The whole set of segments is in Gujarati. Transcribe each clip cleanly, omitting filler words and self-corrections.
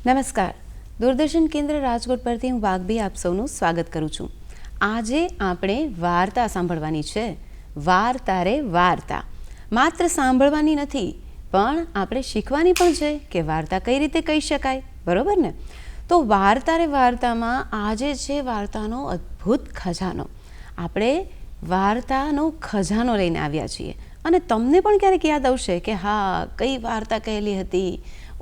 નમસ્કાર, દૂરદર્શન કેન્દ્ર રાજકોટ પરથી હું વાઘબી આપ સૌનું સ્વાગત કરું છું. આજે આપણે વાર્તા સાંભળવાની છે. વાર્તા રે વાર્તા માત્ર સાંભળવાની નથી, પણ આપણે શીખવાની પણ છે કે વાર્તા કઈ રીતે કહી શકાય, બરોબર ને? તો વાર્તા રે વાર્તામાં આજે છે વાર્તાનો અદ્ભુત ખજાનો. આપણે વાર્તાનો ખજાનો લઈને આવ્યા છીએ અને તમને પણ ક્યારેક યાદ આવશે કે હા, કઈ વાર્તા કહેલી હતી,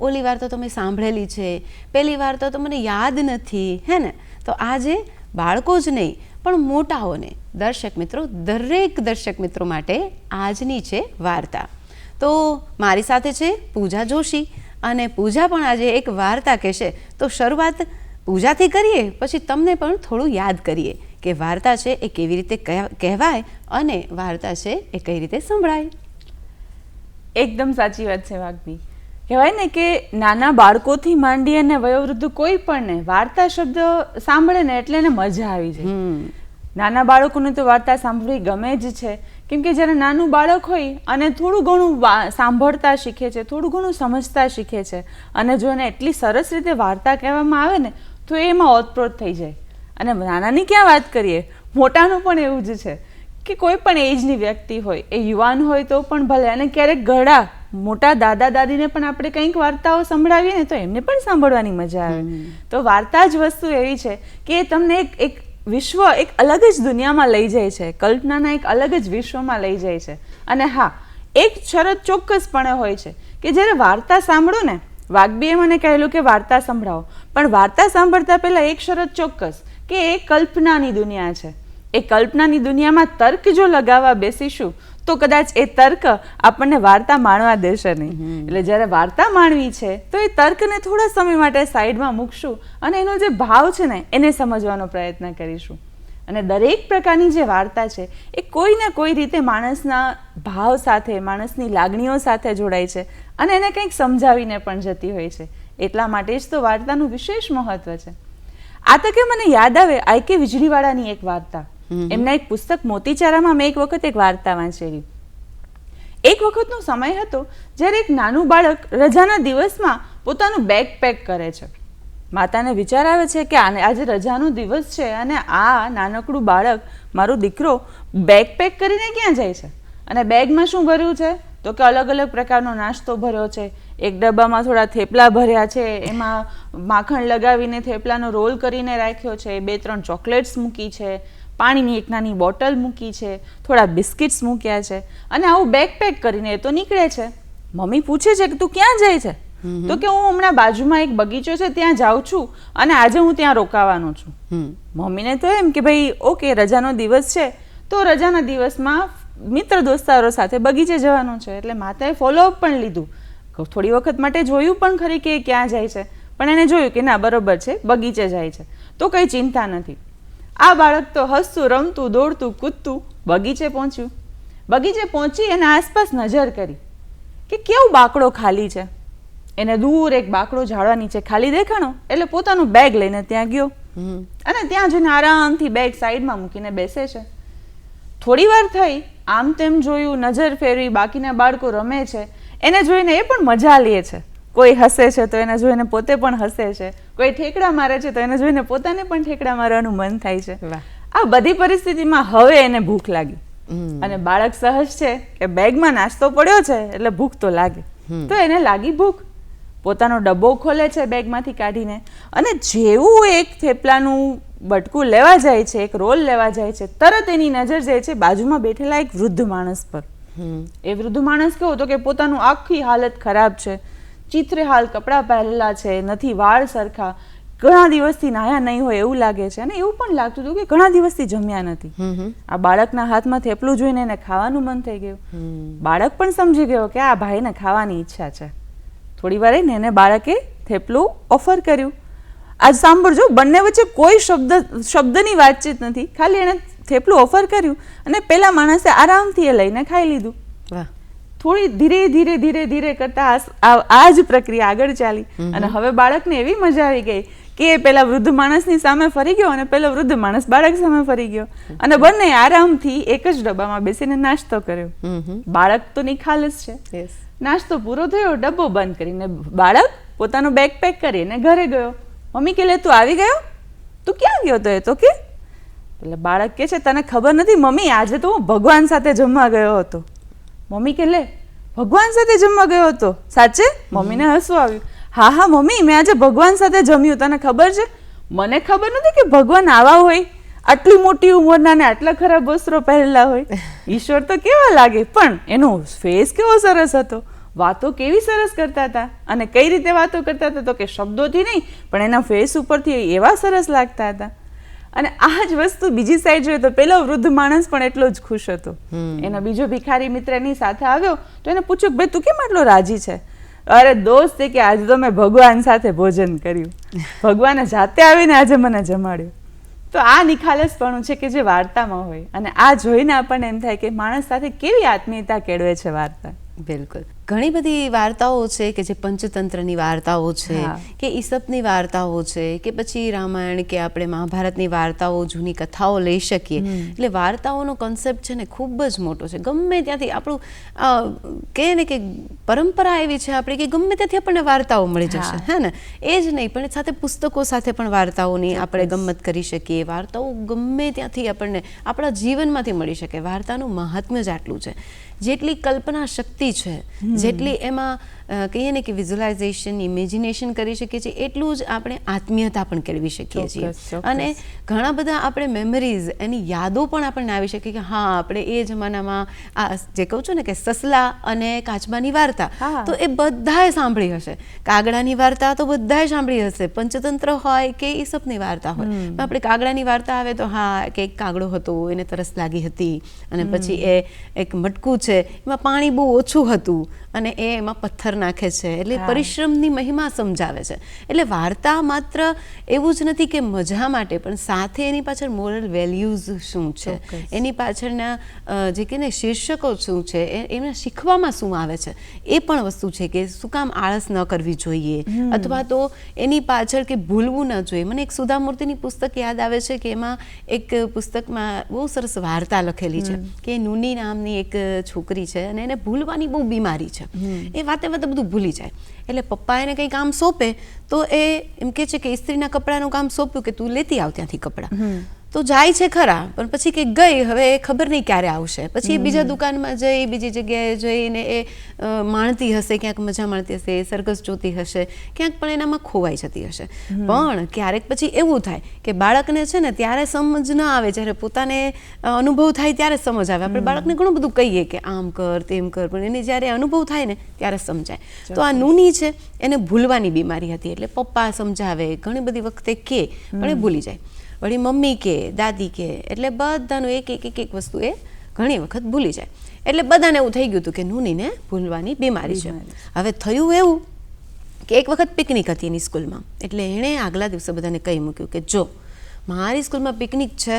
ઓલી વાર્તા તો મેં સાંભળેલી છે, પેલી વાર્તા તો મને યાદ નથી, હે ને? તો આજે બાળકો જ નહીં પણ મોટાઓને, દર્શક મિત્રો, દરેક દર્શક મિત્રો માટે આજની છે વાર્તા. તો મારી સાથે છે પૂજા જોશી અને પૂજા પણ આજે એક વાર્તા કહેશે. તો શરૂઆત પૂજાથી કરીએ, પછી તમને પણ થોડું યાદ કરીએ કે વાર્તા છે એ કેવી રીતે કહેવાય અને વાર્તા છે એ કઈ રીતે સંભળાય. એકદમ સાચી વાત છે વાઘબી. કહેવાય ને કે નાના બાળકોથી માંડી અને વયોવૃદ્ધ કોઈ પણ ને વાર્તા શબ્દ સાંભળે ને એટલે એને મજા આવી જાય. નાના બાળકોને તો વાર્તા સાંભળવી ગમે જ છે, કેમ કે જ્યારે નાનું બાળક હોય અને થોડું ઘણું સાંભળતા શીખે છે, થોડું ઘણું સમજતા શીખે છે, અને જો એને એટલી સરસ રીતે વાર્તા કહેવામાં આવે ને તો એમાં ઓતપ્રોત થઈ જાય. અને નાનાની ક્યાં વાત કરીએ, મોટાનું પણ એવું જ છે કે કોઈ પણ એજની વ્યક્તિ હોય, એ યુવાન હોય તો પણ ભલે, અને ક્યારેક ઘરડા મોટા દાદા દાદીને પણ આપણે કંઈક વાર્તાઓ સંભળાવીએ ને તો એમને પણ સાંભળવાની મજા આવે. તો વાર્તા જ વસ્તુ એવી છે કે એ તમને એક વિશ્વ, એક અલગ જ દુનિયામાં લઈ જાય છે, કલ્પનાના એક અલગ જ વિશ્વમાં લઈ જાય છે. અને હા, એક શરત ચોક્કસપણે હોય છે કે જ્યારે વાર્તા સાંભળો ને, વાઘબીએ મને કહેલું કે વાર્તા સંભળાવો, પણ વાર્તા સાંભળતા પહેલા એક શરત ચોક્કસ કે એ કલ્પનાની દુનિયા છે. એ કલ્પનાની દુનિયામાં તર્ક જો લગાવવા બેસીશું તો કદાચ એ તર્ક આપણને વાર્તા માણવા દેશે નહીં. એટલે જ્યારે વાર્તા માણવી છે તો એ તર્કને થોડા સમય માટે સાઈડમાં મૂકશું અને એનો જે ભાવ છે ને એને સમજવાનો પ્રયત્ન કરીશું. અને દરેક પ્રકારની જે વાર્તા છે એ કોઈ ને કોઈ રીતે માણસના ભાવ સાથે, માણસની લાગણીઓ સાથે જોડાય છે અને એને કંઈક સમજાવીને પણ જતી હોય છે. એટલા માટે જ તો વાર્તાનું વિશેષ મહત્વ છે. આ તકે મને યાદ આવે આઈકે વીજળીવાળાની એક વાર્તા. એમના એક પુસ્તક મોતીચારામાં મેં એક વખત એક વાર્તા વાંચેલી. એક વખતનો સમય હતો જ્યારે એક નાનું બાળક રજાના દિવસમાં પોતાનું બેગ પેક કરે છે. માતાને વિચાર આવે છે કે આજે રજાનો દિવસ છે અને આ નાનકડું બાળક, મારો દીકરો, બેગ પેક કરીને ક્યાં જાય છે? અને બેગમાં શું ભર્યું છે? તો કે અલગ અલગ પ્રકારનો નાસ્તો ભર્યો છે. એક ડબ્બામાં થોડા થેપલા ભર્યા છે, એમાં માખણ લગાવીને થેપલાનો રોલ કરીને રાખ્યો છે, 2-3 ચોકલેટ્સ મૂકી છે, પાણીની એક નાની બોટલ મૂકી છે, થોડા બિસ્કિટ્સ મૂક્યા છે, અને આવું બેગ પેક કરીને એ તો નીકળે છે. મમ્મી પૂછે છે કે તું ક્યાં જાય છે? તો કે હું હમણાં બાજુમાં એક બગીચો છે ત્યાં જાઉં છું અને આજે હું ત્યાં રોકાવાનો છું. મમ્મીને તો એમ કે ભાઈ ઓકે, રજાનો દિવસ છે તો રજાના દિવસમાં મિત્ર દોસ્તારો સાથે બગીચે જવાનું છે. એટલે માતાએ ફોલોઅપ પણ લીધું, થોડી વખત માટે જોયું પણ ખરી કે ક્યાં જાય છે, પણ એને જોયું કે ના, બરોબર છે, બગીચે જાય છે, તો કંઈ ચિંતા નથી. આ બાળક તો હસતું, રમતું, દોડતું, કૂદતું બગીચે પહોંચ્યું. બગીચે પહોંચી અને આસપાસ નજર કરી કે કેવું બાકડો ખાલી છે. એને દૂર એક બાકડો ઝાડવા નીચે ખાલી દેખાણો એટલે પોતાનું બેગ લઈને ત્યાં ગયો અને ત્યાં જઈને આરામથી બેગ સાઈડમાં મૂકીને બેસે છે. થોડી વાર થઈ, આમ તેમ જોયું, નજર ફેરવી, બાકીના બાળકો રમે છે, એને જોઈને એ પણ મજા લે છે. કોઈ હસે છે તો એને જોઈને પોતે પણ હસે છે, કોઈ ઠેકડા મારે છે તો એને જોઈને પોતાને પણ ઠેકડા મારવાનું મન થાય છે. આ બધી પરિસ્થિતિમાં હવે એને ભૂખ લાગી અને બાળક સહજ છે કે બેગમાં નાસ્તો પડ્યો છે એટલે ભૂખ તો લાગે. તો એને લાગી ભૂખ. પોતાનો ડબ્બો ખોલે છે બેગમાંથી કાઢીને અને જેવું એક થેપલાનું બટકું લેવા જાય છે, એક રોલ લેવા જાય છે, તરત એની નજર જાય છે બાજુમાં બેઠેલા એક વૃદ્ધ માણસ પર. એ વૃદ્ધ માણસ કેવો તો કે પોતાનું આખી હાલત ખરાબ છે, ચિત્રે હાલ કપડાં પહેરેલા છે, નથી વાળ સરખા, ઘણા દિવસથી નાયા નહીં હોય એવું લાગે છે, અને એવું પણ લાગતું હતું કે ઘણા દિવસથી જમ્યા નથી. આ બાળકના હાથમાં થેપલું જોઈને એને ખાવાનું મન થઈ ગયું. બાળક પણ સમજી ગયો કે આ ભાઈને ખાવાની ઈચ્છા છે. થોડી વાર રહીને એને બાળકે થેપલું ઓફર કર્યું. આજ સાંભળજો, બંને વચ્ચે કોઈ શબ્દની વાતચીત નથી, ખાલી એને થેપલું ઓફર કર્યું અને પેલા માણસે આરામથી એ લઈને ખાઈ લીધું. થોડી ધીરે ધીરે ધીરે ધીરે કરતા આ જ પ્રક્રિયા આગળ ચાલી અને હવે બાળકને એવી મજા આવી ગઈ કે પેલા વૃદ્ધ માણસની સામે ફરી ગયો અને પેલો વૃદ્ધ માણસ બાળક સામે ફરી ગયો અને બંને આરામથી એક જ ડબ્બામાં બેસીને નાસ્તો કર્યો. બાળક તો નિખાલસ છે. નાસ્તો પૂરો થયો, ડબ્બો બંધ કરીને બાળક પોતાનું બેગ પેક કરીને ઘરે ગયો. મમ્મી કે લે તું આવી ગયો, તું ક્યાં ગયો તો? એ તો કે એટલે બાળક કે છે તને ખબર નથી મમ્મી, આજે તો હું ભગવાન સાથે જમવા ગયો હતો. મમ્મી કે લે ભગવાન સાથે જમવા ગયો હતો સાચે? મમ્મીને હસવું આવ્યું. હા હા મમ્મી, મેં આજે ભગવાન સાથે જમ્યું. તને ખબર છે, મને ખબર નથી કે ભગવાન આવા હોય, આટલી મોટી ઉંમરના ને આટલા ખરાબ વસ્ત્રો પહેરેલા હોય. ઈશ્વર તો કેવા લાગે, પણ એનો ફેસ કેવો સરસ હતો, વાતો કેવી સરસ કરતા હતા. અને કઈ રીતે વાતો કરતા હતા તો કે શબ્દોથી નહીં, પણ એના ફેસ ઉપરથી એવા સરસ લાગતા હતા. અને આ જ વસ્તુ બીજી સાઈડ જોઈએ તો પેલો વૃદ્ધ માણસ પણ એટલો જ ખુશ હતો. એનો બીજો ભિખારી મિત્ર એની સાથે આવ્યો તો એને પૂછ્યું, ભાઈ તું કેમ આટલો રાજી છે? અરે દોસ્ત, કે આજે તો મેં ભગવાન સાથે ભોજન કર્યું, ભગવાને જાતે આવીને આજે મને જમાડ્યું. તો આ નિખાલસપણું છે કે જે વાર્તામાં હોય, અને આ જોઈને આપણને એમ થાય કે માણસ સાથે કેવી આત્મીયતા કેળવે છે વાર્તા. બિલકુલ. ઘણી બધી વાર્તાઓ છે કે જે પંચતંત્રની વાર્તાઓ છે, કે ઈસપની વાર્તાઓ છે, કે પછી રામાયણ કે આપણે મહાભારતની વાર્તાઓ, જૂની કથાઓ લઈ શકીએ. એટલે વાર્તાઓનો કોન્સેપ્ટ છે ને ખૂબ જ મોટો છે. ગમે ત્યાંથી આપણું કહે ને કે પરંપરા એવી છે આપણી કે ગમે ત્યાંથી આપણને વાર્તાઓ મળી જશે, હે ને? એ જ નહીં, પણ સાથે પુસ્તકો સાથે પણ વાર્તાઓની આપણે ગમ્મત કરી શકીએ. વાર્તાઓ ગમે ત્યાંથી આપણને આપણા જીવનમાંથી મળી શકે. વાર્તાનું મહાત્મ્ય જ આટલું છે. જેટલી કલ્પના શક્તિ છે, જેટલી એમાં કહીએ ને કે વિઝ્યુલાઇઝેશન, ઇમેજિનેશન કરી શકીએ છીએ, એટલું જ આપણે આત્મીયતા પણ કેળવી શકીએ છીએ. અને ઘણા બધા આપણે મેમરીઝ, એની યાદો પણ આપણને આવી શકે કે હા આપણે એ જમાનામાં આ જે કહું છું ને કે સસલા અને કાચબાની વાર્તા, તો એ બધાએ સાંભળી હશે. કાગડાની વાર્તા તો બધાએ સાંભળી હશે, પંચતંત્ર હોય કે ઈસપની વાર્તા હોય. આપણે કાગડાની વાર્તા આવે તો હા કે એક કાગડો હતો, એને તરસ લાગી હતી, અને પછી એ એક મટકું છે એમાં પાણી બહુ ઓછું હતું અને એ એમાં પથ્થર નાખે છે, એટલે પરિશ્રમની મહિમા સમજાવે છે. એટલે વાર્તા માત્ર એવું જ નથી કે મજા માટે, પણ સાથે એની પાછળ મોરલ વેલ્યુઝ શું છે, એની પાછળના જે કે ને શીર્ષકો શું છે, એમને શીખવામાં શું આવે છે, એ પણ વસ્તુ છે કે શું કામ આળસ ન કરવી જોઈએ, અથવા તો એની પાછળ કે ભૂલવું ન જોઈએ. મને એક સુધામૂર્તિની પુસ્તક યાદ આવે છે કે એમાં એક પુસ્તકમાં બહુ સરસ વાર્તા લખેલી છે કે નૂની નામની એક છોકરી છે અને એને ભૂલવાની બહુ બીમારી છે. એ વાતે વાતે બધું ભૂલી જાય. એટલે પપ્પા એને કંઈ કામ સોંપે તો એ એમ કે છે કે ઇસ્ત્રીના કપડાનું કામ સોંપ્યું કે તું લેતી આવ ત્યાંથી કપડાં. તો જાય છે ખરા, પણ પછી કે ગઈ, હવે ખબર નહીં ક્યારે આવશે. પછી એ બીજા દુકાનમાં જઈ, બીજી જગ્યાએ જઈને એ માણતી હશે, ક્યાંક મજા માણતી હશે, સરઘસ જોતી હશે, ક્યાંક પણ એનામાં ખોવાઈ જતી હશે. પણ ક્યારેક પછી એવું થાય કે બાળકને છે ને ત્યારે સમજ ન આવે, જ્યારે પોતાને અનુભવ થાય ત્યારે સમજ આવે. આપણે બાળકને ઘણું બધું કહીએ કે આમ કર તેમ કર, પણ એને જ્યારે અનુભવ થાય ને ત્યારે સમજાય. તો આ નૂની છે, એને ભૂલવાની બીમારી હતી. એટલે પપ્પા સમજાવે, ઘણી બધી વખતે કે, પણ એ ભૂલી જાય. વળી મમ્મી કે, દાદી કે, એટલે બધાનું એક એક એક એક વસ્તુ એ ઘણી વખત ભૂલી જાય. એટલે બધાને એવું થઈ ગયું હતું કે નૂનીને ભૂલવાની બીમારી છે. હવે થયું એવું કે એક વખત પિકનિક હતી એની સ્કૂલમાં. એટલે એણે આગલા દિવસે બધાને કહી મૂક્યું કે જો મારી સ્કૂલમાં પિકનિક છે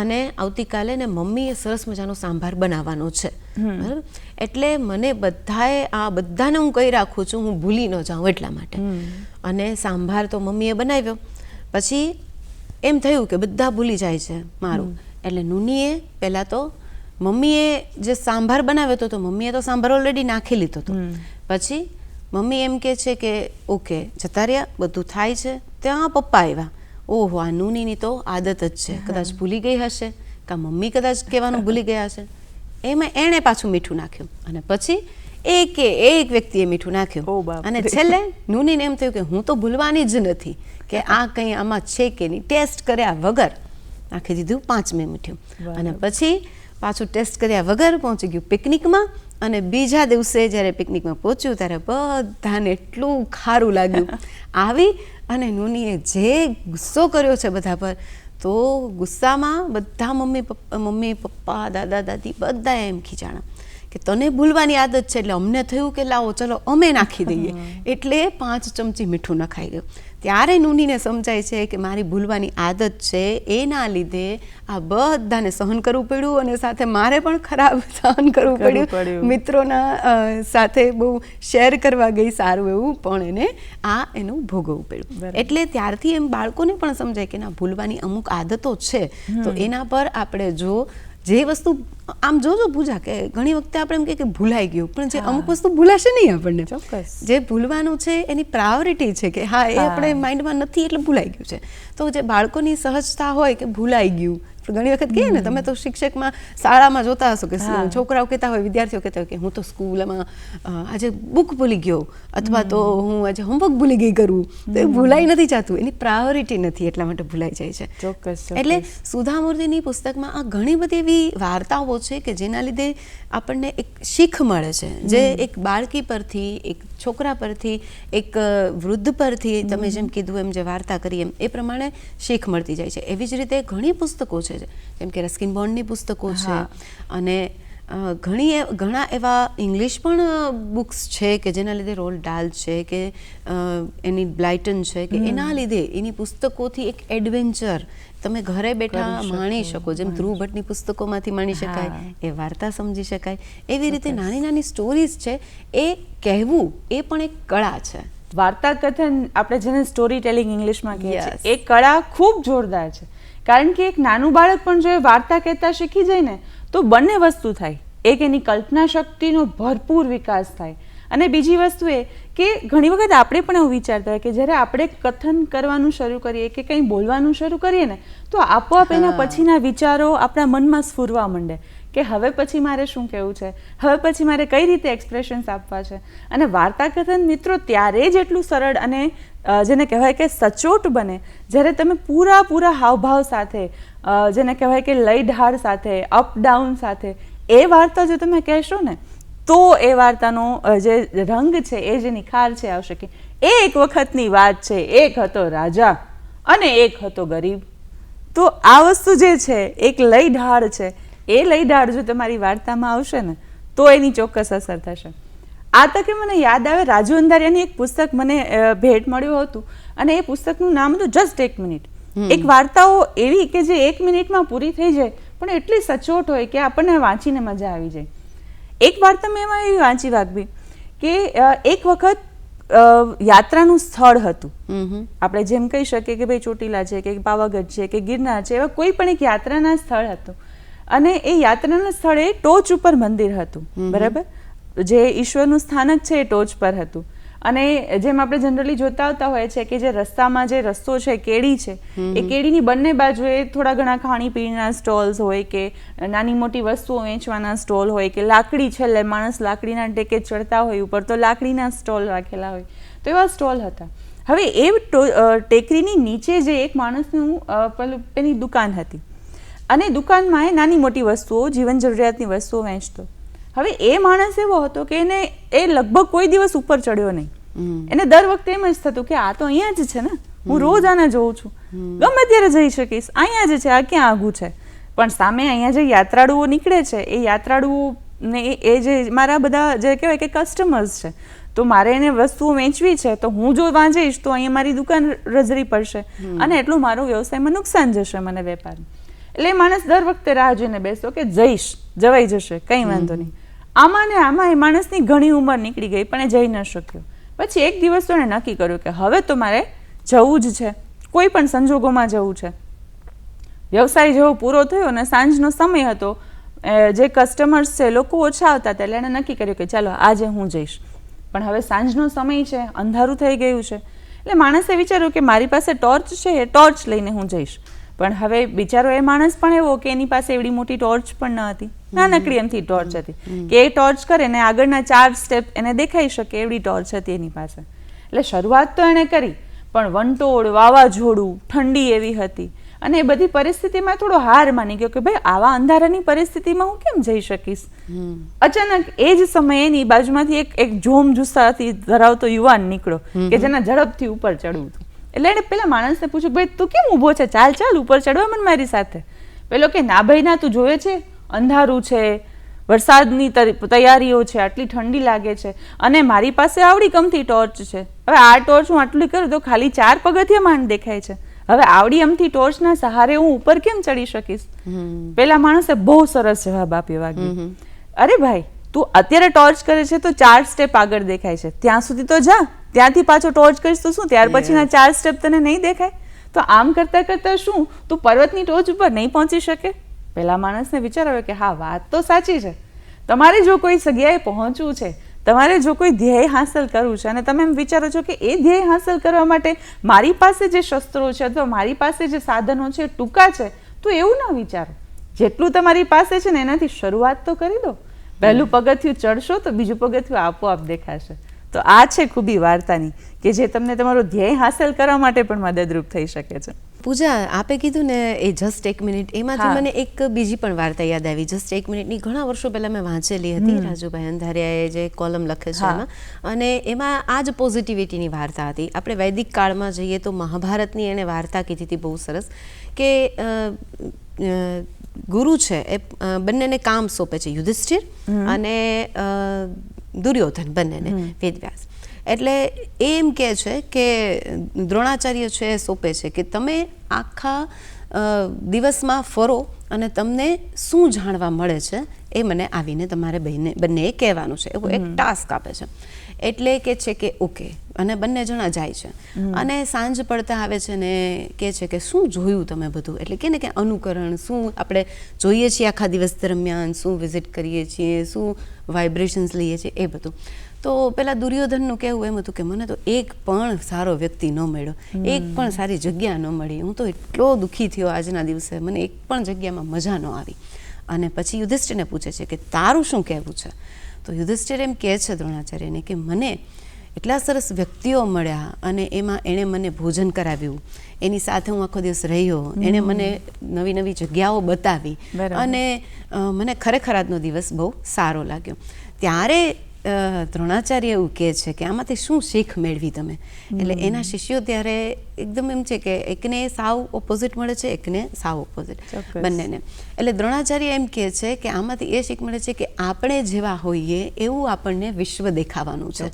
અને આવતીકાલે ને મમ્મીએ સરસ મજાનો સાંભાર બનાવવાનો છે, બરાબર? એટલે મને બધાને હું કહી રાખું છું, હું ભૂલી ન જાઉં એટલા માટે. અને સાંભાર તો મમ્મીએ બનાવ્યો. પછી એમ થયું કે બધા ભૂલી જાય છે મારું. એટલે નૂનીએ પહેલાં તો મમ્મીએ જે સાંભાર બનાવ્યો હતો તો મમ્મીએ તો સાંભાર ઓલરેડી નાખી લીધો હતો. પછી મમ્મી એમ કહે છે કે ઓકે જતા રહ્યા, બધું થાય છે. ત્યાં પપ્પા આવ્યા. ઓહો, આ નૂનીની તો આદત જ છે, કદાચ ભૂલી ગઈ હશે, કાં મમ્મી કદાચ કહેવાનું ભૂલી ગયા હશે. એમાં એણે પાછું મીઠું નાખ્યું અને પછી એક વ્યક્તિએ મીઠું નાખ્યું. અને છેલ્લે નૂનીને એમ થયું કે હું તો ભૂલવાની જ નથી, કે આ કંઈ આમાં છે કે નહીં. ટેસ્ટ કર્યા વગર નાખી દીધું 5મે મીઠું. અને પછી પાછું ટેસ્ટ કર્યા વગર પહોંચી ગયું પિકનિકમાં. અને બીજા દિવસે જ્યારે પિકનિકમાં પહોંચ્યું ત્યારે બધાને એટલું ખારું લાગ્યું. આવી અને નૂનીએ જે ગુસ્સો કર્યો છે બધા પર, તો ગુસ્સામાં બધા મમ્મી પપ્પા દાદા દાદી બધા એમ ખીજાણા કે તને ભૂલવાની આદત છે, એટલે અમને થયું કે લાવો ચલો અમે નાખી દઈએ. એટલે 5 ચમચી મીઠું નખાઈ ગયું. ત્યારે નૂનીને સમજાય છે કે મારી ભૂલવાની આદત છે, એના લીધે આ બધાને સહન કરવું પડ્યું અને સાથે મારે પણ ખરાબ સહન કરવું પડ્યું. મિત્રોના સાથે બહુ શેર કરવા ગઈ સારું એવું, પણ એને એનું ભોગવવું પડ્યું. એટલે ત્યારથી એમ બાળકોને પણ સમજાય કે ના, ભૂલવાની અમુક આદતો છે, તો એના પર આપણે જો જે વસ્તુ આમ જોજો પૂજા કે ઘણી વખતે આપણે એમ કે ભૂલાઈ ગયું, પણ જે અમુક વસ્તુ ભૂલાશે નહીં આપણને. ચોક્કસ. જે ભૂલવાનું છે એની પ્રાયોરિટી છે કે હા એ આપણે માઇન્ડમાં નથી એટલે ભૂલાઈ ગયું છે. તો જે બાળકોની સહજતા હોય કે ભૂલાઈ ગયું, ઘણી વખત કહીએ ને, તમે તો શિક્ષકમાં શાળામાં જોતા હશો કે છોકરાઓ કહેતા હોય, વિદ્યાર્થીઓ કહેતા હોય કે હું તો સ્કૂલમાં આજે બુક ભૂલી ગયો, અથવા તો હું આજે હોમવર્ક ભૂલી ગઈ કરું. તો એ ભૂલાઈ નથી જતું, એની પ્રાયોરિટી નથી, એટલા માટે ભૂલાઈ જાય છે. ચોક્કસ. એટલે સુધા મૂર્તિની પુસ્તકમાં આ ઘણી બધી એવી વાર્તાઓ છે કે જેના લીધે આપણને એક શીખ મળે છે, જે એક બાળકી પરથી, એક છોકરા પરથી, એક વૃદ્ધ પરથી, તમે જેમ કીધું એમ જે વાર્તા કરી એમ એ પ્રમાણે શીખ મળતી જાય છે. એવી જ રીતે ઘણી પુસ્તકો છે, જેમ કે રસ્કિન બોન્ડની પુસ્તકો છે, અને ઘણા એવા ઇંગ્લિશ પણ બુક્સ છે કે જેના લીધે રોલ ડાલ છે કે એની બ્લાઇટન છે કે એના લીધે એની પુસ્તકોથી એક એડવેન્ચર તમે ઘરે બેઠા માણી શકો. જેમ ધ્રુવ ભટ્ટની પુસ્તકોમાંથી માણી શકાય, એ વાર્તા સમજી શકાય, એવી રીતે નાની નાની સ્ટોરીઝ છે એ કહેવું એ પણ એક કળા છે. વાર્તા કથન, આપણે જેને સ્ટોરી ટેલિંગ ઇંગ્લિશમાં કહીએ છીએ, એ કળા ખૂબ જોરદાર છે. કારણ કે એક નાનું બાળક પણ જો વાર્તા કહેતા શીખી જાય ને તો બંને વસ્તુ થાય. એક એની કલ્પના શક્તિનો ભરપૂર વિકાસ થાય, અને બીજી વસ્તુ એ કે ઘણી વખત આપણે પણ એવું વિચારતા હોય કે જ્યારે આપણે કથન કરવાનું શરૂ કરીએ કે કંઈ બોલવાનું શરૂ કરીએ ને તો આપોઆપ એના પછીના વિચારો આપણા મનમાં સ્ફુરવા માંડે કે હવે પછી મારે શું કહેવું છે, હવે પછી મારે કઈ રીતે એક્સપ્રેશન્સ આપવા છે. અને વાર્તા કથન મિત્રો ત્યારે જ એટલું સરળ અને જેને કહેવાય કે સચોટ બને જ્યારે તમે પૂરા હાવભાવ સાથે, જેને કહેવાય કે લય ઢાળ સાથે, અપ ડાઉન સાથે એ વાર્તા જો તમે કહેશો ને તો એ વાર્તાનો જે રંગ છે, એ જે નિખાર છે આવશે કે એક વખતની વાત છે, એક હતો રાજા અને એક હતો ગરીબ. તો આ વસ્તુ જે છે એક લય ઢાળ છે, એ લય ઢાળ જો તમારી વાર્તામાં આવશે ને તો એની ચોક્કસ અસર થશે. આ તકે મને યાદ આવે, રાજુ અંધારિયાની એક પુસ્તક મને ભેટ મળ્યું હતું, અને એ પુસ્તકનું નામ હતું જસ્ટ એક મિનિટ. એક વાર્તાઓ એવી કે જે 1 મિનિટમાં પૂરી થઈ જાય પણ એટલી સચોટ હોય કે આપણને વાંચીને મજા આવી જાય. એક વાર્તા મેં એમાં એવી વાંચી વાગવી કે એક વખત યાત્રાનું સ્થળ હતું. આપણે જેમ કહી શકીએ કે ભાઈ ચોટીલા છે કે પાવાગઢ છે કે ગિરનાર છે, એવા કોઈ પણ એક યાત્રાના સ્થળ હતું, અને એ યાત્રાના સ્થળે ટોચ ઉપર મંદિર હતું. બરાબર, જે ઈશ્વરનું સ્થાનક છે એ ટોચ પર હતું. અને જેમ આપણે જનરલી જોતા આવતા હોય છે કે જે રસ્તામાં જે રસ્તો છે, કેડી છે, એ કેડીની બંને બાજુએ થોડા ઘણા ખાણીપીણીના સ્ટોલ્સ હોય કે નાની મોટી વસ્તુઓ વેચવાના સ્ટોલ હોય કે લાકડી, છેલ્લે માણસ લાકડીના ટેકે ચડતા હોય ઉપર તો લાકડીના સ્ટોલ રાખેલા હોય, તો એવા સ્ટોલ હતા. હવે એ ટેકરીની નીચે જે એક માણસનું એની દુકાન હતી, અને દુકાનમાં એ નાની મોટી વસ્તુઓ, જીવન જરૂરિયાતની વસ્તુઓ વેચતો. હવે એ માણસ એવો હતો કે એ લગભગ કોઈ દિવસ ઉપર ચડ્યો નહીં. એને દર વખતે એમ જ થતું કે આ તો અહીંયા જ છે ને, હું રોજ આને જોઉં છું, ગમે ત્યારે જઈ શકીશ, અહીંયા જ છે, આ ક્યાં આઘું છે. પણ સામે અહીંયા જે યાત્રાળુઓ નીકળે છે, એ યાત્રાળુઓ ને એ જે મારા બધા જે કહેવાય કે કસ્ટમર્સ છે, તો મારે એને વસ્તુઓ વેચવી છે, તો હું જો વાં જઈશ તો અહીંયા મારી દુકાન રઝળી પડશે, અને એટલું મારો વ્યવસાયમાં નુકસાન જશે મને વેપારમાં. એટલે માણસ દર વખતે રાહ જોઈને બેસતો કે જઈશ, જવાઈ જશે, કંઈ વાંધો નહીં. આમાં ને આમાં એ માણસની ઘણી ઉંમર નીકળી ગઈ પણ એ જઈ ન શક્યો. પછી એક દિવસ તો એણે નક્કી કર્યું કે હવે તો મારે જવું જ છે, કોઈ પણ સંજોગોમાં જવું છે. વ્યવસાય જેવો પૂરો થયો અને સાંજનો સમય હતો, જે કસ્ટમર્સ છે લોકો ઓછા આવતા હતા, એટલે એણે નક્કી કર્યું કે ચાલો આજે હું જઈશ. પણ હવે સાંજનો સમય છે, અંધારું થઈ ગયું છે, એટલે માણસે વિચાર્યું કે મારી પાસે ટોર્ચ છે, એ ટોર્ચ લઈને હું જઈશ. પણ હવે બિચારો એ માણસ પણ એવો કે એની પાસે એવડી મોટી ટોર્ચ પણ ન હતી, નાનકડી એમથી ટોર્ચ હતી કે એ ટોર્ચ કરે ને આગળના 4 સ્ટેપ એને દેખાઈ શકે એવડી ટોર્ચ હતી એની પાસે. એટલે શરૂઆત તો એણે કરી, પણ વંટોળ, વાવાઝોડું, ઠંડી એવી હતી, અને એ બધી પરિસ્થિતિમાં થોડો હાર માની ગયો કે ભાઈ આવા અંધારાની પરિસ્થિતિમાં હું કેમ જઈ શકીશ. અચાનક એ જ સમયે એની બાજુમાંથી એક જોમ જુસ્સાથી ધરાવતો યુવાન નીકળ્યો કે જેના ઝડપથી ઉપર ચડવું હતું. એટલે એને પેલા માણસને પૂછ્યું, ભાઈ તું કેમ ઊભો છે, ચાલ ચાલ ઉપર ચડવા મને મારી સાથે. પેલો કે ના ભાઈ ના, તું જોવે છે અંધારું છે, વરસાદની તૈયારીઓ છે, આટલી ઠંડી લાગે છે, અને મારી પાસે આવડી કમથી ટોર્ચ છે. હવે આ ટોર્ચ હું આટલી કરું તો ખાલી 4 પગથિયા માંડ દેખાય છે, હવે આવડી અમથી ટોર્ચના સહારે હું ઉપર કેમ ચડી શકીશ. પેલા માણસે બહુ સરસ જવાબ આપ્યો વાગી, અરે ભાઈ તું અત્યારે ટોર્ચ કરે છે તો 4 સ્ટેપ આગળ દેખાય છે, ત્યાં સુધી તો જા, ત્યાંથી પાછો ટોર્ચ કરીશ તો શું, ત્યાર પછીના 4 સ્ટેપ તને નહીં દેખાય? તો આમ કરતા કરતા શું તું પર્વતની ટોચ ઉપર નહીં પહોંચી શકે? પેલા માણસને વિચાર આવે કે હા વાત તો સાચી છે, તમારે જો કોઈ જગ્યાએ પહોંચવું છે, તમારે જો કોઈ ધ્યેય હાંસલ કરવું છે અને તમે એમ વિચારો છો કે એ ધ્યેય હાંસલ કરવા માટે મારી પાસે જે શસ્ત્રો છે અથવા મારી પાસે જે સાધનો છે ટૂંકા છે, તો એવું ના વિચારો. જેટલું તમારી પાસે છે ને એનાથી શરૂઆત તો કરી દો. પહેલું પગથિયું ચડશો તો બીજું પગથિયું આપોઆપ દેખાશે. તો આ છે ખૂબી વાર્તાની કે જે તમને તમારો ધ્યેય હાંસલ કરવા માટે પણ મદદરૂપ થઈ શકે છે. પૂજા, આપે કીધું ને એ જસ્ટ એક મિનિટ, એમાંથી મને એક બીજી પણ વાર્તા યાદ આવી. જસ્ટ એક મિનિટની ઘણા વર્ષો પહેલા મેં વાંચેલી હતી. રાજુભાઈ અંધારિયાએ જે કોલમ લખે છે એમાં, અને એમાં આ જ પોઝિટિવિટીની વાર્તા હતી. આપણે વૈદિક કાળમાં જઈએ તો મહાભારતની એને વાર્તા કીધી હતી બહુ સરસ, કે ગુરુ છે એ બંનેને કામ સોંપે છે, યુધિષ્ઠિર અને દુર્યોધન બંનેને, વેદવ્યાસ. એટલે એ એમ કહે છે કે દ્રોણાચાર્ય છે એ સોંપે છે કે તમે આખા દિવસમાં ફરો અને તમને શું જાણવા મળે છે એ મને આવીને તમારે બંનેએ કહેવાનું છે, એવું એક ટાસ્ક આપે છે. એટલે કે છે કે ઓકે, અને બંને જણા જાય છે અને સાંજ પડતા આવે છે ને કહે છે કે શું જોયું તમે બધું, એટલે કે ને કે અનુકરણ, શું આપણે જોઈએ છીએ આખા દિવસ દરમિયાન, શું વિઝિટ કરીએ છીએ, શું વાઇબ્રેશન્સ લઈએ છીએ, એ બધું. તો પેલા દુર્યોધનનું કહેવું એમ હતું કે મને તો એક પણ સારો વ્યક્તિ ન મળ્યો, એક પણ સારી જગ્યા ન મળી, હું તો એટલો દુઃખી થયો આજના દિવસે, મને એક પણ જગ્યામાં મજા ન આવી. અને પછી યુધિષ્ઠિરને પૂછે છે કે તારું શું કહેવું છે? તો યુધિષ્ઠિર એમ કહે છે દ્રોણાચાર્યને કે મને એટલા સરસ વ્યક્તિઓ મળ્યા અને એમાં એણે મને ભોજન કરાવ્યું, એની સાથે હું આખો દિવસ રહ્યો, એણે મને નવી નવી જગ્યાઓ બતાવી અને મને ખરેખર આજનો દિવસ બહુ સારો લાગ્યો. ત્યારે દ્રોણાચાર્ય એવું કહે છે કે આમાંથી શું શીખ મેળવી તમે? એટલે એના શિષ્યો ત્યારે એકદમ એમ છે કે એકને સાવ ઓપોઝિટ મળે છે, એકને સાવ ઓપોઝિટ, બંનેને. એટલે દ્રોણાચાર્ય એમ કહે છે કે આમાંથી એ શીખ મળે છે કે આપણે જેવા હોઈએ એવું આપણને વિશ્વ દેખાવાનું છે.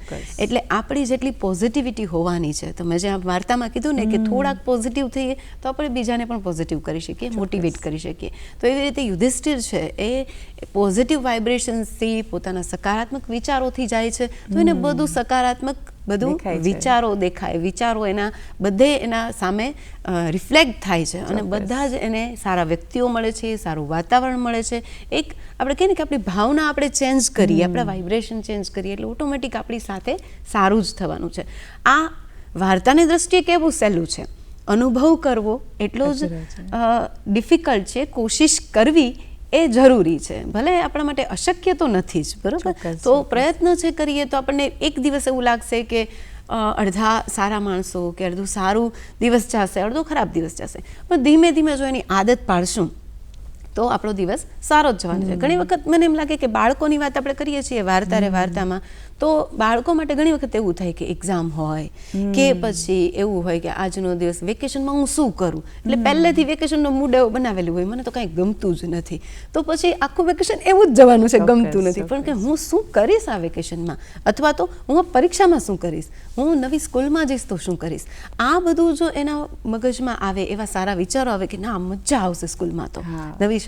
એટલે આપણી જેટલી પોઝિટિવિટી હોવાની છે, તો મેં જે આ વાર્તામાં કીધું ને કે થોડાક પોઝિટિવ થઈએ તો આપણે બીજાને પણ પોઝિટિવ કરી શકીએ, મોટિવેટ કરી શકીએ. તો એવી રીતે યુધિષ્ઠિર છે એ પોઝિટિવ વાઇબ્રેશન્સથી, પોતાના સકારાત્મક વિચારોથી જાય છે તો એને બધું સકારાત્મક બધું વિચારો દેખાય, વિચારો એના બધે એના સામે રિફ્લેક્ટ થાય છે અને બધા જ એને સારા વ્યક્તિઓ મળે છે, સારું વાતાવરણ મળે છે. એક આપણે કહીએ ને કે આપણી ભાવના આપણે ચેન્જ કરીએ, આપણા વાઇબ્રેશન ચેન્જ કરીએ એટલે ઓટોમેટિક આપણી સાથે સારું જ થવાનું છે. આ વાર્તાની દ્રષ્ટિએ કેવું સહેલું છે, અનુભવ કરવો એટલો જ ડિફિકલ્ટ છે, કોશિશ કરવી એ જરૂરી છે. ભલે આપણા માટે અશક્ય તો નથી જ, બરાબર? તો પ્રયત્ન છે કરીએ તો આપણને એક દિવસ એવું લાગશે કે અડધા સારા માણસો કે અડધું સારું દિવસ જશે, અડધો ખરાબ દિવસ જશે, પણ ધીમે ધીમે જો એની આદત પાડશું તો આપણો દિવસ સારો જ જવાનો છે. ઘણી વખત મને એમ લાગે કે બાળકોની વાત આપણે કરીએ છીએ વાર્તામાં, તો બાળકો માટે ઘણી વખત એવું થાય કે એક્ઝામ હોય કે પછી એવું હોય કે આજનો દિવસ વેકેશનમાં હું શું કરું, એટલે પહેલેથી વેકેશનનો મૂડ એવો બનાવેલું હોય મને તો કાંઈ ગમતું જ નથી, તો પછી આખું વેકેશન એવું જ જવાનું છે, ગમતું નથી, પણ કે હું શું કરીશ આ વેકેશનમાં, અથવા તો હું પરીક્ષામાં શું કરીશ, હું નવી સ્કૂલમાં જઈશ તો શું કરીશ. આ બધું જો એના મગજમાં આવે, એવા સારા વિચારો આવે કે ના મજા આવશે સ્કૂલમાં, તો નવી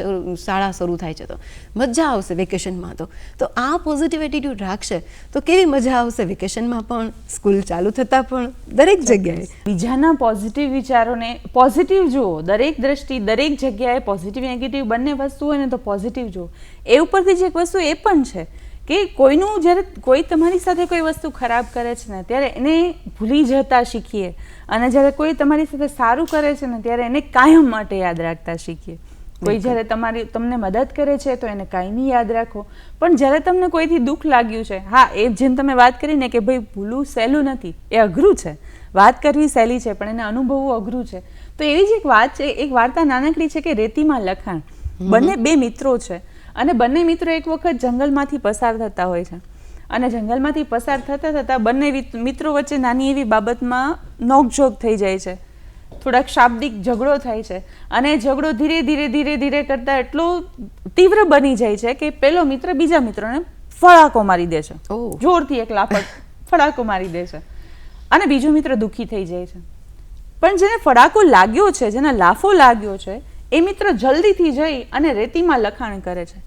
શાળા શરૂ થાય છે તો મજા આવશે વેકેશનમાં, તો આ પોઝિટિવ એટીટ્યુડ રાખશે તો કેવી મજા આવશે વેકેશનમાં પણ, સ્કૂલ ચાલુ થતાં પણ, દરેક જગ્યાએ. બીજાના પોઝિટિવ વિચારોને પોઝિટિવ જુઓ, દરેક દ્રષ્ટિ, દરેક જગ્યાએ પોઝિટિવ નેગેટિવ બંને વસ્તુ હોય ને તો પોઝિટિવ જુઓ. એ ઉપરથી જે એક વસ્તુ એ પણ છે કે કોઈનું જ્યારે કોઈ તમારી સાથે કોઈ વસ્તુ ખરાબ કરે છે ને ત્યારે એને ભૂલી જતા શીખીએ, અને જ્યારે કોઈ તમારી સાથે સારું કરે છે ને ત્યારે એને કાયમ માટે યાદ રાખતા શીખીએ. કોઈ જ્યારે તમને મદદ કરે છે તો એને કાયમી યાદ રાખો, પણ જ્યારે તમને કોઈથી દુઃખ લાગ્યું છે, હા એ જેમ તમે વાત કરીને કે ભાઈ ભૂલવું સહેલું નથી, એ અઘરું છે, વાત કરવી સહેલી છે પણ એને અનુભવવું અઘરું છે. તો એવી જ એક વાત છે, એક વાર્તા નાનકડી છે કે રેતીમાં લખાણ. બંને બે મિત્રો છે અને બંને મિત્રો એક વખત જંગલમાંથી પસાર થતા હોય છે, અને જંગલમાંથી પસાર થતા થતાં બંને મિત્રો વચ્ચે નાની એવી બાબતમાં નોકઝોક થઈ જાય છે, થોડાક શાબ્દિક ઝઘડો થાય છે, અને ઝઘડો ધીરે ધીરે ધીરે ધીરે કરતા એટલો તીવ્ર બની જાય છે કે પેલો મિત્ર બીજા મિત્રને ફડાકો મારી દે છે, જોરથી એક લાફટ ફડાકો મારી દે છે, અને બીજો મિત્ર દુઃખી થઈ જાય છે. પણ જેને ફડાકો લાગ્યો છે, જેને લાફો લાગ્યો છે, એ મિત્ર જલ્દીથી જઈ અને રેતીમાં લખાણ કરે છે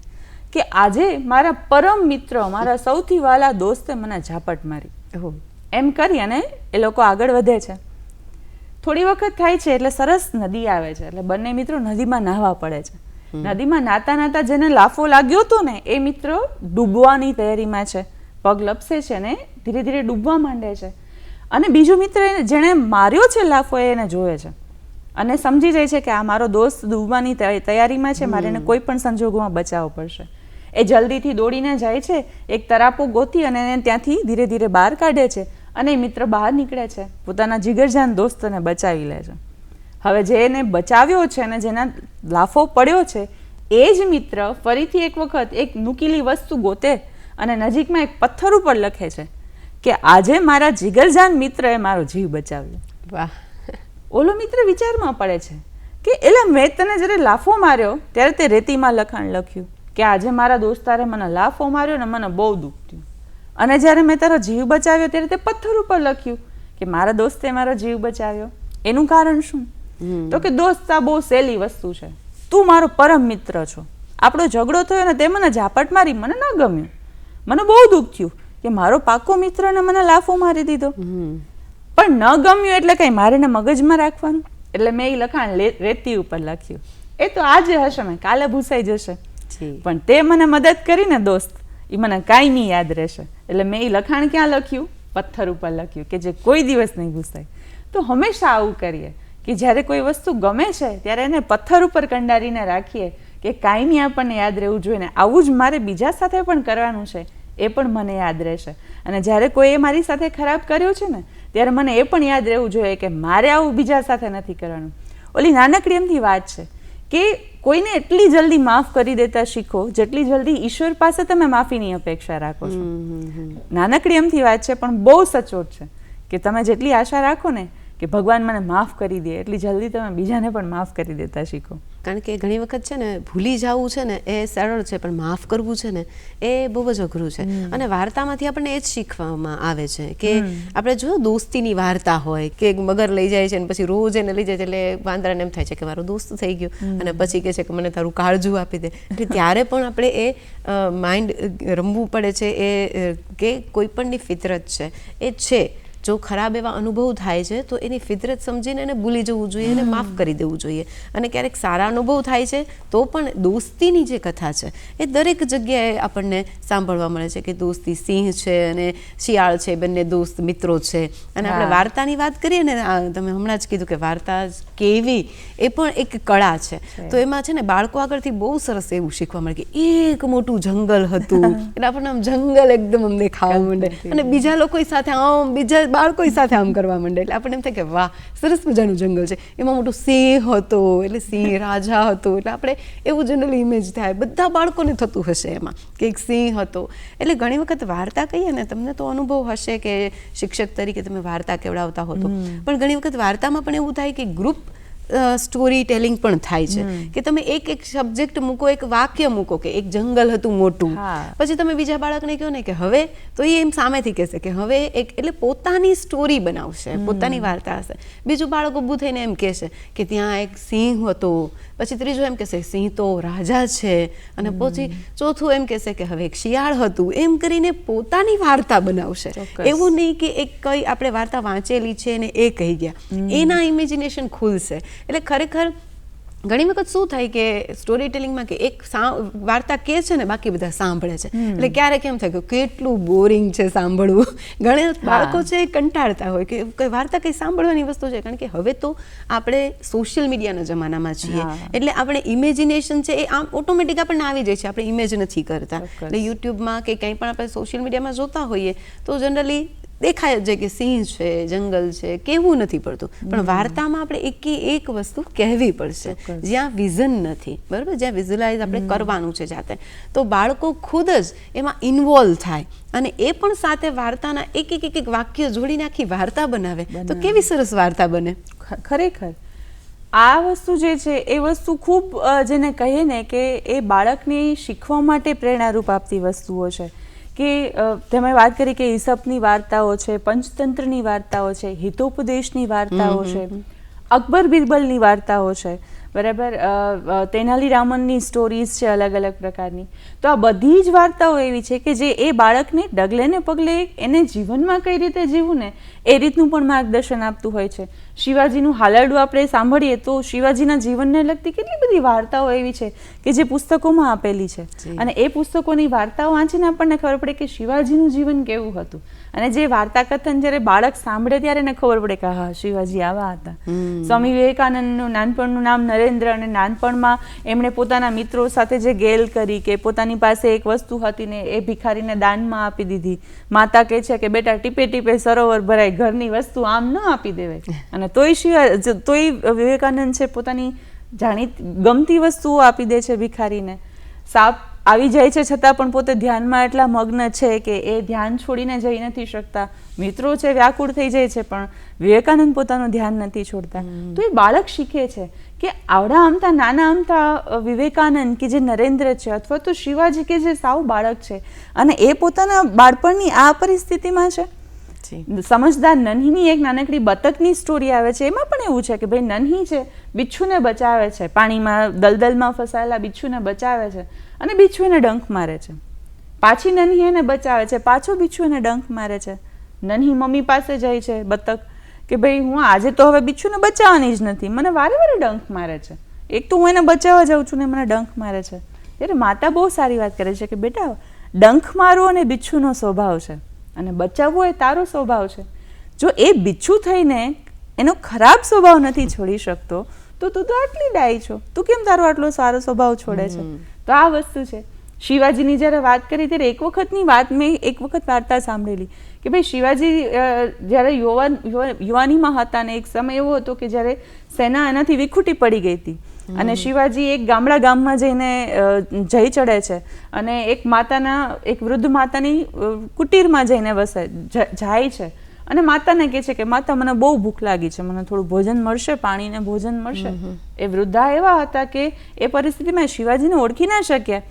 કે આજે મારા પરમ મિત્ર, મારા સૌથી વાલા દોસ્તે મને ઝાપટ મારી. એમ કરી અને એ લોકો આગળ વધે છે. થોડી વખત થાય છે એટલે સરસ નદી આવે છે, એટલે બંને મિત્રો નદીમાં નાહવા પડે છે. નદીમાં નાતા નાતા જેને લાફો લાગ્યો હતો ને એ મિત્ર ડૂબવાની તૈયારીમાં છે, પગ લપસે છે ને ધીરે ધીરે ડૂબવા માંડે છે. અને બીજો મિત્ર જેણે માર્યો છે લાફો એને જોવે છે અને સમજી જાય છે કે આ મારો દોસ્ત ડૂબવાની તૈયારીમાં છે, મારે એને કોઈ પણ સંજોગોમાં બચાવવો પડશે. એ જલ્દીથી દોડીને જાય છે, એક તરાપો ગોતી અને એને ત્યાંથી ધીરે ધીરે બહાર કાઢે છે અને એ મિત્ર બહાર નીકળે છે, પોતાના જીગરજાન દોસ્તને બચાવી લે છે. હવે જે એને બચાવ્યો છે અને જેના લાફો પડ્યો છે એ જ મિત્ર ફરીથી એક વખત એક નુકીલી વસ્તુ ગોતે અને નજીકમાં એક પથ્થર ઉપર લખે છે કે આજે મારા જીગરજાન મિત્રએ મારો જીવ બચાવ્યો. વાહ. ઓલો મિત્ર વિચારમાં પડે છે કે એલા મેં તને જ્યારે લાફો માર્યો ત્યારે તે રેતીમાં લખાણ લખ્યું કે આજે મારા દોસ્તારે મને લાફો માર્યો ને મને બહુ દુઃખ થયું, અને જ્યારે મેં તારો જીવ બચાવ્યો ત્યારે તે પથ્થર ઉપર લખ્યું કે મારા દોસ્તે મારો જીવ બચાવ્યો. એનું કારણ શું? તો કે દોસ્ત આ બહુ સહેલી વસ્તુ છે, તું મારો પરમ મિત્ર છો, આપણો ઝઘડો થયો ને તે મને ઝાપટ મારી, મને ન ગમ્યું, મને બહુ દુઃખ થયું કે મારો પાકો મિત્ર ને મને લાફો મારી દીધો. પણ ન ગમ્યું એટલે કઈ મારે ને મગજમાં રાખવાનું, એટલે મેં એ લખાણ રેતી ઉપર લખ્યું. એ તો આજે હશે ને કાલે ભૂસાઈ જશે, પણ તે મને મદદ કરી ને દોસ્ત, એ મને કાયમી યાદ રહેશે. એટલે મેં એ લખાણ ક્યાં લખ્યું? પથ્થર ઉપર લખ્યું કે જે કોઈ દિવસ નહીં ભૂસાય. તો હંમેશા આવું કરીએ કે જ્યારે કોઈ વસ્તુ ગમે છે ત્યારે એને પથ્થર ઉપર કંડારીને રાખીએ કે કાયમી આપણને યાદ રહેવું જોઈએ ને આવું જ મારે બીજા સાથે પણ કરવાનું છે, એ પણ મને યાદ રહેશે. અને જ્યારે કોઈએ મારી સાથે ખરાબ કર્યું છે ને ત્યારે મને એ પણ યાદ રહેવું જોઈએ કે મારે આવું બીજા સાથે નથી કરવાનું. ઓલી નાનકડી એમથી વાત છે કે કોઈને એટલી જલ્દી માફ કરી દેતા શીખો જેટલી જલ્દી ઈશ્વર પાસે તમે માફીની અપેક્ષા રાખો છો. નાનકડી એમથી વાત છે પણ બહુ સચોટ છે કે તમે જેટલી આશા રાખો ને કે ભગવાન મને માફ કરી દે એટલી જલ્દી તમે બીજાને પણ માફ કરી દેતા શીખો. કારણ કે ઘણી વખત છે ને ભૂલી જવું છે ને એ સરળ છે, પણ માફ કરવું છે ને એ બહુ જ અઘરું છે. અને વાર્તામાંથી આપણને એ જ શીખવામાં આવે છે કે આપણે જો દોસ્તીની વાર્તા હોય કે મગર લઈ જાય છે અને પછી રોજ એને લઈ જાય છે, એટલે વાંદરાને એમ થાય છે કે મારો દોસ્ત થઈ ગયો અને પછી કહે છે કે મને તારું કાળજું આપી દે. એટલે ત્યારે પણ આપણે એ માઇન્ડ રમવું પડે છે એ કે કોઈ પણની ફિતરત છે એ છે. જો ખરાબ એવા અનુભવ થાય છે તો એની ફિતરત સમજીને એને ભૂલી જવું જોઈએ, એને માફ કરી દેવું જોઈએ. અને ક્યારેક સારા અનુભવ થાય છે તો પણ દોસ્તીની જે કથા છે એ દરેક જગ્યાએ આપણને સાંભળવા મળે છે કે દોસ્તી સિંહ છે અને શિયાળ છે, બંને દોસ્ત મિત્રો છે. અને આપણે વાર્તાની વાત કરીએ ને, તમે હમણાં જ કીધું કે વાર્તા કેવી એ પણ એક કળા છે. તો એમાં છે ને બાળકો આગળથી બહુ સરસ એવું શીખવા મળે કે એક મોટું જંગલ હતું એટલે આપણને આમ જંગલ એકદમ અમને ખાવા માંડે અને બીજા લોકો સાથે આમ બીજા બાળકો સાથે આમ કરવા માંડે એટલે આપણને એમ થાય કે વાહ સરસ મજાનું જંગલ છે. એમાં મોટું સિંહ હતો એટલે સિંહ રાજા હતો, એટલે આપણે એવું જનરલી ઇમેજ થાય, બધા બાળકોને થતું હશે એમાં કે એક સિંહ હતો. એટલે ઘણી વખત વાર્તા કહીએ ને, તમને તો અનુભવ હશે કે શિક્ષક તરીકે તમે વાર્તા કેવડાવતા હો તો, પણ ઘણી વખત વાર્તામાં પણ એવું થાય કે ગ્રુપ સ્ટોરી ટેલિંગ પણ થાય છે કે તમે એક એક સબ્જેક્ટ મૂકો, એક વાક્ય મૂકો કે એક જંગલ હતું મોટું, પછી તમે બીજા બાળકને કહો ને કે હવે તો એ એમ સામેથી કહેશે કે હવે એક, એટલે પોતાની સ્ટોરી બનાવશે, પોતાની વાર્તા હશે. બીજું બાળક ઊભું થઈને એમ કહેશે કે ત્યાં એક સિંહ હતો, પછી ત્રીજું એમ કહેશે સિંહ તો રાજા છે, અને પછી ચોથું એમ કહેશે કે હવે એક શિયાળ હતું. એમ કરીને પોતાની વાર્તા બનાવશે. એવું નહીં કે એક કઈ આપણે વાર્તા વાંચેલી છે ને એ કહી ગયા, એના ઇમેજિનેશન ખુલશે. એટલે ખરેખર ઘણી વખત શું થાય કે સ્ટોરી ટેલિંગમાં કે એક વાર્તા કે છે ને બાકી બધા સાંભળે છે, એટલે ક્યારેક એમ થાય કે કેટલું બોરિંગ છે સાંભળવું. ઘણા બાળકો છે એ કંટાળતા હોય કે કઈ વાર્તા કઈ સાંભળવાની વસ્તુ છે, કારણ કે હવે તો આપણે સોશિયલ મીડિયાના જમાનામાં છીએ, એટલે આપણે ઇમેજિનેશન છે એ આમ ઓટોમેટિક આપણને આવી જાય છે, આપણે ઇમેજ નથી કરતા. એટલે યુટ્યુબમાં કે કંઈ પણ આપણે સોશિયલ મીડિયામાં જોતા હોઈએ તો જનરલી દેખાય જ કે સિંહ છે, જંગલ છે, કહેવું નથી પડતું. પણ વાર્તામાં આપણે એક વસ્તુ કહેવી પડશે જ્યાં વિઝન નથી, બરાબર, જ્યાં વિઝ્યુલાઇઝ આપણે કરવાનું છે જાતે, તો બાળકો ખુદ જ એમાં ઇન્વોલ્વ થાય અને એ પણ સાથે વાર્તાના એક વાક્ય જોડી નાખી વાર્તા બનાવે તો કેવી સરસ વાર્તા બને. ખરેખર આ વસ્તુ જે છે એ વસ્તુ ખૂબ જેને કહીએ ને કે એ બાળકને શીખવા માટે પ્રેરણારૂપ આપતી વસ્તુઓ છે. કે તમે વાત કરી કે ઈસપની વાર્તાઓ છે, પંચતંત્રની વાર્તાઓ છે, હિતોપદેશની વાર્તાઓ છે, અકબર બિરબલની વાર્તાઓ છે, બરાબર, તેનાલી રામનની સ્ટોરીઝ છે અલગ અલગ પ્રકારની. તો આ બધી જ વાર્તાઓ એવી છે કે જે એ બાળકને ડગલે ને પગલે એને જીવનમાં કઈ રીતે જીવવું ને એ રીતનું પણ માર્ગદર્શન આપતું હોય છે. શિવાજીનું હાલરડું આપણે સાંભળીએ તો શિવાજીના જીવનને લગતી કેટલી બધી વાર્તાઓ એવી છે કે જે પુસ્તકોમાં આપેલી છે, અને એ પુસ્તકોની વાર્તાઓ વાંચીને આપણને ખબર પડે કે શિવાજીનું જીવન કેવું હતું. અને જે વાર્તા કથન જ્યારે બાળક સાંભળે ત્યારે એને ખબર પડે કે હા, શિવાજી આવા હતા. સ્વામી વિવેકાનંદનું નાનપણનું નામ નરેન્દ્ર, અને નાનપણમાં એમણે પોતાના મિત્રો સાથે જે ગેલ કરી કે પોતાની પાસે એક વસ્તુ હતી ને એ ભિખારીને દાનમાં આપી દીધી. માતા કહે છે કે બેટા ટીપે ટીપે સરોવર ભરાય, ઘરની વસ્તુ આમ ન આપી દેવાય. અને તોય વિવેકાનંદ છે પોતાની ગમતી વસ્તુઓ આપી દે છે ભિખારીને. સાપ આવી જાય છે છતાં પણ પોતે ધ્યાનમાં એટલા મગ્ન છે કે એ ધ્યાન છોડીને જઈ નથી શકતા. મિત્રો છે વ્યાકુળ થઈ જાય છે પણ વિવેકાનંદ પોતાનું ધ્યાન નથી છોડતા. તો એ બાળક શીખે છે કે આવડા અમતા નાના અમતા વિવેકાનંદ કે જે નરેન્દ્ર છે, અથવા તો શિવાજી કે જે સાવ બાળક છે, અને એ પોતાના બાળપણની આ પરિસ્થિતિમાં છે. સમજદાર નન્હીની એક નાનકડી બતકની સ્ટોરી આવે છે. એમાં પણ એવું છે કે ભાઈ નન્હી છે, બિચ્છુને બચાવે છે, પાણીમાં દલદલમાં ફસાયેલા બિચ્છુને બચાવે છે, અને બિચ્છુ એને ડંખ મારે છે. પાછી નન્હી એને બચાવે છે, પાછો બિચ્છુ એને ડંખ મારે છે. નન્હી મમ્મી પાસે જાય છે બતક કે ભાઈ હું આજે તો હવે બિચ્છુને બચાવવાની જ નથી, મને વારે વારે ડંખ મારે છે. એક તો હું એને બચાવવા જાઉં છું ને મને ડંખ મારે છે. ત્યારે માતા બહુ સારી વાત કરે છે કે બેટા ડંખ મારવો અને બિચ્છુનો સ્વભાવ છે, અને બચાવવો એ તારો સ્વભાવ છે. જો એ બિચ્છુ થઈને એનો ખરાબ સ્વભાવ નથી છોડી શકતો તો તું તો આટલી ડાઈ છો, તું કેમ તારો આટલો સારો સ્વભાવ છોડે છે? તો આ વસ્તુ છે. શિવાજીની જ્યારે વાત કરી ત્યારે એક વખત વાર્તા સાંભળેલી કે ભાઈ શિવાજી જ્યારે યુવાનીમાં હતા ને એક સમય એવો હતો કે જ્યારે સેના એનાથી વિખૂટી પડી ગઈ હતી, અને શિવાજી એક ગામમાં જઈને જઈ ચડે છે, અને એક વૃદ્ધ માતાની કુટીરમાં જઈને જાય છે, અને માતાને કહે છે કે માતા મને બહુ ભૂખ લાગી છે, મને થોડું ભોજન મળશે, પાણી ને ભોજન મળશે. એ વૃદ્ધા એવા હતા કે એ પરિસ્થિતિમાં શિવાજીને ઓળખી ના શક્યા.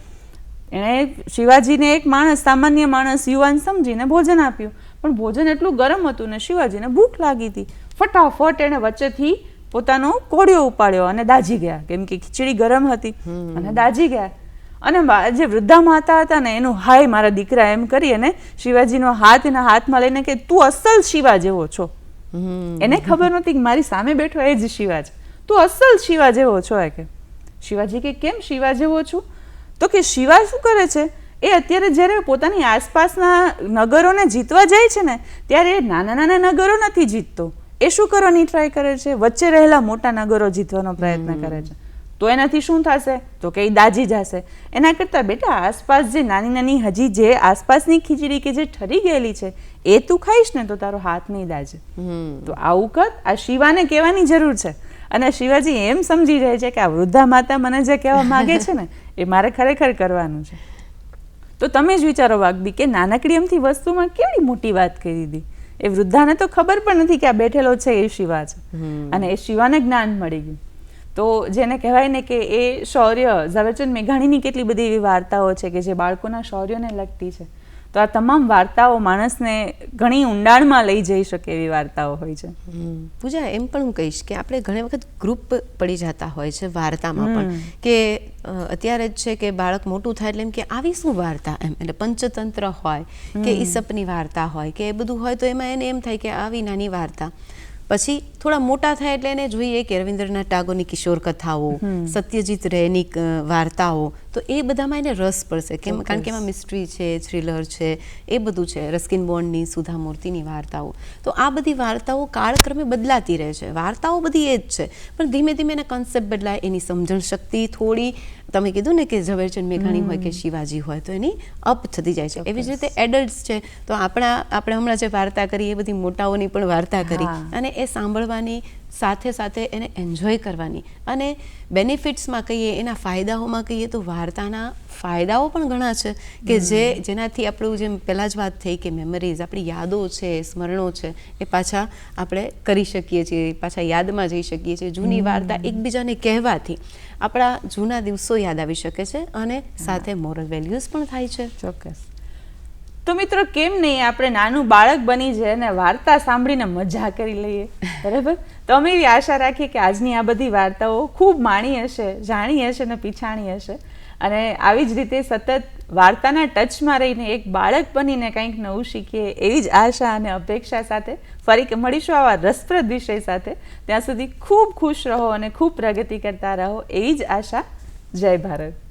એણે શિવાજીને એક સામાન્ય માણસ યુવાન સમજીને ભોજન આપ્યું, પણ ભોજન એટલું ગરમ હતું ને શિવાજીને ભૂખ લાગી હતી. ફટાફટ એણે વચ્ચેથી પોતાનો કોળિયો ઉપાડ્યો અને દાજી ગયા, કેમ કે ખીચડી ગરમ હતી, અને દાજી ગયા. અને જે વૃદ્ધા માતા હતા ને એનું હાય મારા દીકરા એમ કરી અને શિવાજીનો હાથ એના હાથમાં લઈને કે તું અસલ શિવા જેવો છો. એને ખબર નહોતી કે મારી સામે બેઠો એ જ શિવા છે, તું અસલ શિવા જેવો છો. કે શિવાજી કે કેમ શિવા જેવો છું? તો કે શિવા શું કરે છે, એ અત્યારે જ્યારે પોતાની આસપાસના નગરોને જીતવા જાય છે ને ત્યારે નાના નાના નગરો નથી જીતતો. એ શું કરવાની ટ્રાય કરે છે? વચ્ચે રહેલા મોટા નગરો જીતવાનો પ્રયત્ન કરે છે. તો એનાથી શું થશે? તો કે એ દાજી જશે. એના કરતાં બેટા આસપાસ જે નાની નાની હજી જે આસપાસની ખીચડી કે જે ઠરી ગયેલી છે એ તું ખાઈશ ને તો તારો હાથ નહીં દાજે. તો આવું કર, આ શિવાને કહેવાની જરૂર છે. અને શિવાજી એમ સમજી જાય છે કે આ વૃદ્ધા માતા મને જે કહેવા માંગે છે ને એ મારે ખરેખર કરવાનું છે. તો તમે જ વિચારો વાઘબી કે નાનકડી એમથી વસ્તુમાં કેવી મોટી વાત કરી દીધી. એ વૃદ્ધાને તો ખબર પણ નથી કે આ બેઠેલો છે એ શિવા છે, અને એ શિવાને જ્ઞાન મળી ગયું. તો જેને કહેવાય ને કે એ શૌર્ય, ઝવેરચંદ મેઘાણીની કેટલી બધી એવી વાર્તાઓ છે કે જે બાળકોના શૌર્યને લગતી છે. તો આ તમામ વાર્તાઓ માણસને ઘણી ઊંડાણમાં લઈ જઈ શકે એવી વાર્તાઓ હોય છે. પૂજા, એમ પણ હું કહીશ કે આપણે ઘણી વખત ગ્રુપ પડી જતા હોય છે વાર્તામાં પણ, કે અત્યારે જ છે કે બાળક મોટું થાય એટલે એમ કે આવી શું વાર્તા, એમ એટલે પંચતંત્ર હોય કે ઈસપની વાર્તા હોય કે એ બધું હોય, તો એમાં એને એમ થાય કે આવી નાની વાર્તા. પછી થોડા મોટા થાય એટલે એને જોઈએ કે રવિન્દ્રનાથ ટાગોરની કિશોર કથાઓ, સત્યજીત રેની વાર્તાઓ, તો એ બધામાં એને રસ પડશે, કારણ કે એમાં મિસ્ટ્રી છે, થ્રિલર છે, એ બધું છે. રસ્કિન બોન્ડની, સુધા મૂર્તિની વાર્તાઓ. તો આ બધી વાર્તાઓ કાળક્રમે બદલાતી રહે છે. વાર્તાઓ બધી એ જ છે, પણ ધીમે ધીમે એના કન્સેપ્ટ બદલાય, એની સમજણ શક્તિ થોડી, તમે કીધું ને કે ઝવેરચંદ મેઘાણી હોય કે શિવાજી હોય તો એની અપ થતી જાય છે. એવી જ રીતે એડલ્ટ્સ છે, તો આપણે હમણાં જે વાર્તા કરી એ બધી મોટાઓની પણ વાર્તા કરી, અને એ સાંભળવાની સાથે સાથે એને એન્જોય કરવાની, અને બેનિફિટ્સમાં કહીએ, એના ફાયદાઓમાં કહીએ તો વાર્તાના ફાયદાઓ પણ ઘણા છે કે જેનાથી આપણું જેમ પહેલાં જ વાત થઈ કે મેમરીઝ, આપણી યાદો છે, સ્મરણો છે, એ પાછા આપણે કરી શકીએ છીએ, પાછા યાદમાં જઈ શકીએ છીએ. જૂની વાર્તા એકબીજાને કહેવાથી આપણા જૂના દિવસો યાદ આવી શકે છે, અને સાથે મોરલ વેલ્યુઝ પણ થાય છે. ચોક્કસ. તો મિત્રો કેમ નહીં આપણે નાનું બાળક બની જાય અને વાર્તા સાંભળીને મજા કરી લઈએ, બરાબર? તો અમે એવી આશા રાખીએ કે આજની આ બધી વાર્તાઓ ખૂબ માણી હશે, જાણી હશે અને પીછાણી હશે, અને આવી જ રીતે સતત વાર્તાના ટચમાં રહીને એક બાળક બનીને કંઈક નવું શીખીએ એવી જ આશા અને અપેક્ષા સાથે ફરી મળીશું આવા રસપ્રદ વિષય સાથે. ત્યાં સુધી ખૂબ ખુશ રહો અને ખૂબ પ્રગતિ કરતા રહો એવી જ આશા. જય ભારત.